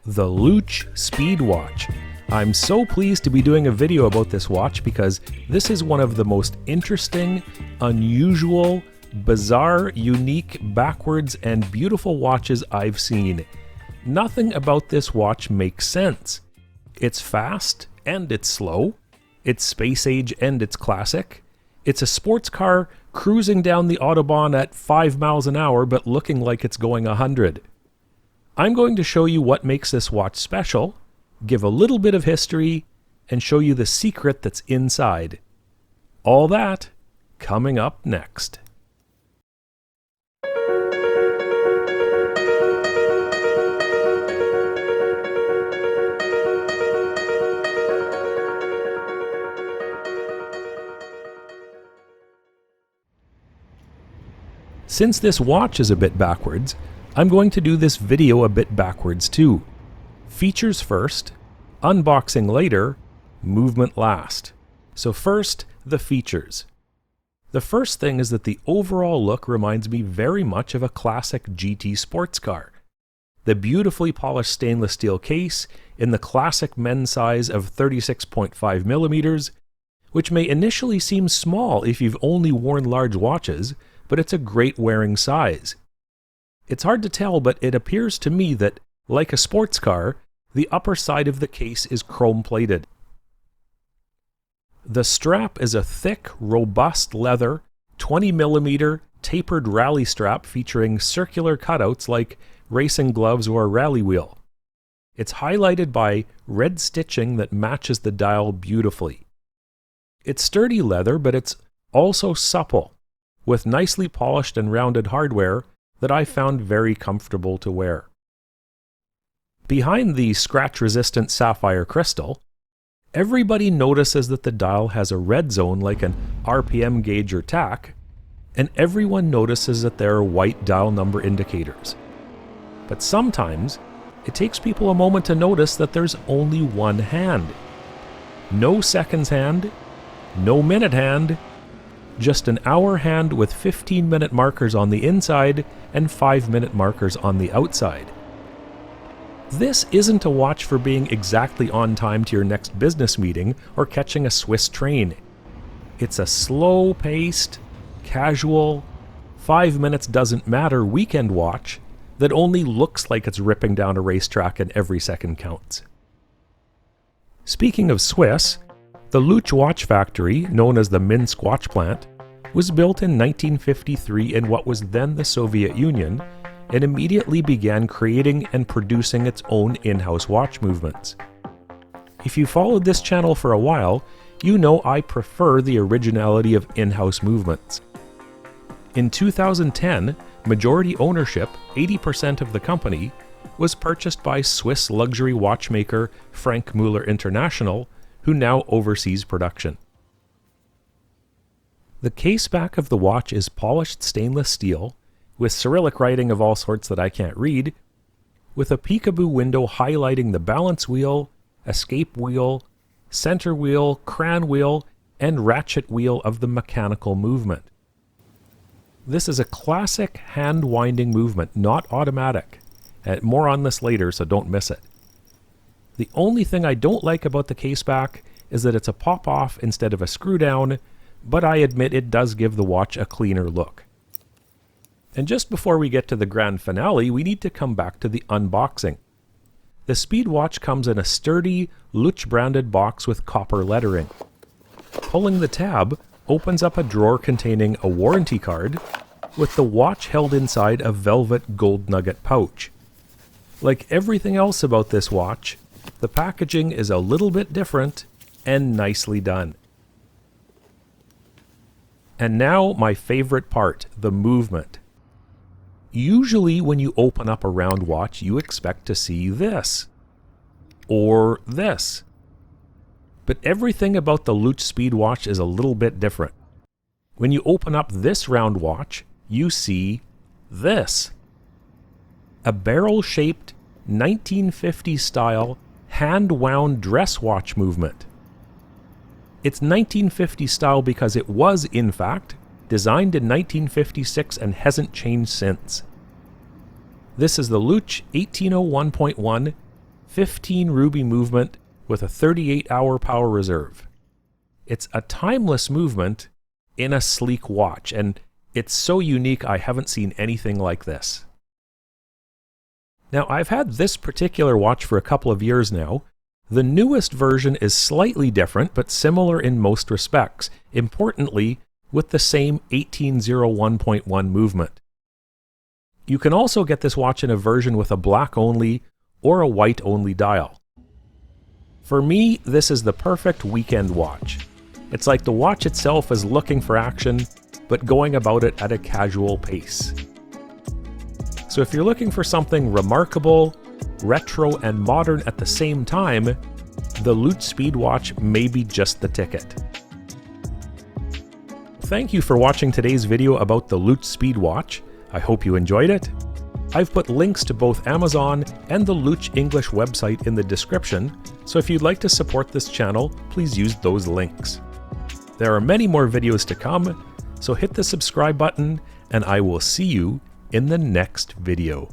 the Luch Speed Watch. I'm so pleased to be doing a video about this watch because this is one of the most interesting, unusual, bizarre, unique, backwards, and beautiful watches I've seen. Nothing about this watch makes sense. It's fast and it's slow. It's space age and it's classic. It's a sports car cruising down the Autobahn at 5 miles an hour but looking like it's going 100. I'm going to show you what makes this watch special, give a little bit of history, and show you the secret that's inside. All that coming up next. Since this watch is a bit backwards, I'm going to do this video a bit backwards too. Features first, unboxing later, movement last. So first, the features. The first thing is that the overall look reminds me very much of a classic GT sports car. The beautifully polished stainless steel case in the classic men's size of 36.5 millimeters, which may initially seem small if you've only worn large watches, but it's a great wearing size. It's hard to tell, but it appears to me that, like a sports car, the upper side of the case is chrome-plated. The strap is a thick, robust leather, 20mm tapered rally strap featuring circular cutouts like racing gloves or a rally wheel. It's highlighted by red stitching that matches the dial beautifully. It's sturdy leather, but it's also supple, with nicely polished and rounded hardware that I found very comfortable to wear. Behind the scratch-resistant sapphire crystal, everybody notices that the dial has a red zone like an RPM gauge or tach, and everyone notices that there are white dial number indicators. But sometimes, it takes people a moment to notice that there's only one hand. No seconds hand, no minute hand, just an hour hand with 15-minute markers on the inside and 5-minute markers on the outside. This isn't a watch for being exactly on time to your next business meeting or catching a Swiss train. It's a slow-paced, casual, 5 minutes doesn't matter weekend watch that only looks like it's ripping down a racetrack and every second counts. Speaking of Swiss, the Luch watch factory, known as the Minsk watch plant, was built in 1953 in what was then the Soviet Union and immediately began creating and producing its own in-house watch movements. If you followed this channel for a while, you know I prefer the originality of in-house movements. In 2010, majority ownership, 80% of the company, was purchased by Swiss luxury watchmaker Frank Muller International, who now oversees production. The caseback of the watch is polished stainless steel, with Cyrillic writing of all sorts that I can't read, with a peekaboo window highlighting the balance wheel, escape wheel, center wheel, cran wheel, and ratchet wheel of the mechanical movement. This is a classic hand-winding movement, not automatic. More on this later, so don't miss it. The only thing I don't like about the caseback is that it's a pop-off instead of a screw-down, but I admit it does give the watch a cleaner look. And just before we get to the grand finale, we need to come back to the unboxing. The Speed Watch comes in a sturdy, Luch-branded box with copper lettering. Pulling the tab opens up a drawer containing a warranty card, with the watch held inside a velvet gold nugget pouch. Like everything else about this watch, the packaging is a little bit different and nicely done. And now my favorite part, the movement. Usually when you open up a round watch, you expect to see this. Or this. But everything about the Luch Speed Watch is a little bit different. When you open up this round watch, you see this. A barrel-shaped 1950s style hand-wound dress watch movement. It's 1950s style because it was, in fact, designed in 1956 and hasn't changed since. This is the Luch 1801.1 15 ruby movement with a 38-hour power reserve. It's a timeless movement in a sleek watch, and it's so unique I haven't seen anything like this. Now, I've had this particular watch for a couple of years now. The newest version is slightly different, but similar in most respects, importantly, with the same 1801.1 movement. You can also get this watch in a version with a black-only or a white-only dial. For me, this is the perfect weekend watch. It's like the watch itself is looking for action, but going about it at a casual pace. So if you're looking for something remarkable, retro, and modern at the same time, the Luch Speed watch may be just the ticket. Thank you for watching today's video about the Luch Speed watch. I hope you enjoyed it. I've put links to both Amazon and the Luch English website in the description, so if you'd like to support this channel, please use those links. There are many more videos to come, so hit the subscribe button, and I will see you in the next video.